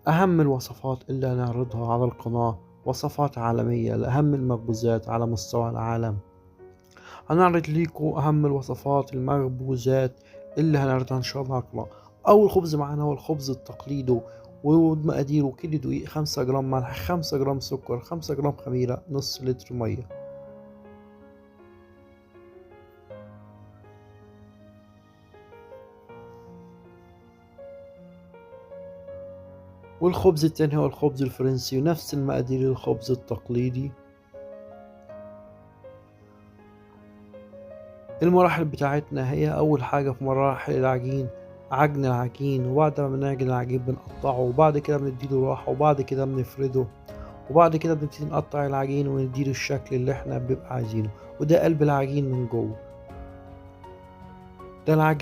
أهم الوصفات اللي هنعرضها على القناة وصفات عالمية لأهم المخبوزات على مستوى العالم. هنعرض ليكم أهم الوصفات المخبوزات اللي هنعرضها إن شاء الله على القناة. أول خبز معانا هو الخبز التقليدي، ومقاديره: كيلو دقيق، 5 جرام ملح، 5 جرام سكر، 5 جرام خميرة، نص لتر مية. والخبز التاني هو الخبز الفرنسي، ونفس المقادير للخبز التقليدي. المراحل بتاعتنا هي: أول حاجة في مراحل العجين، عجن العجين، وبعد ما بنعجن العجين بنقطعه، وبعد كده بنديله راحة، وبعد كده بنفرده، وبعد كده بنبتدي نقطع العجين ونديله الشكل اللي احنا بنبقى عايزينه. وده قلب العجين من جوه، ده العجين.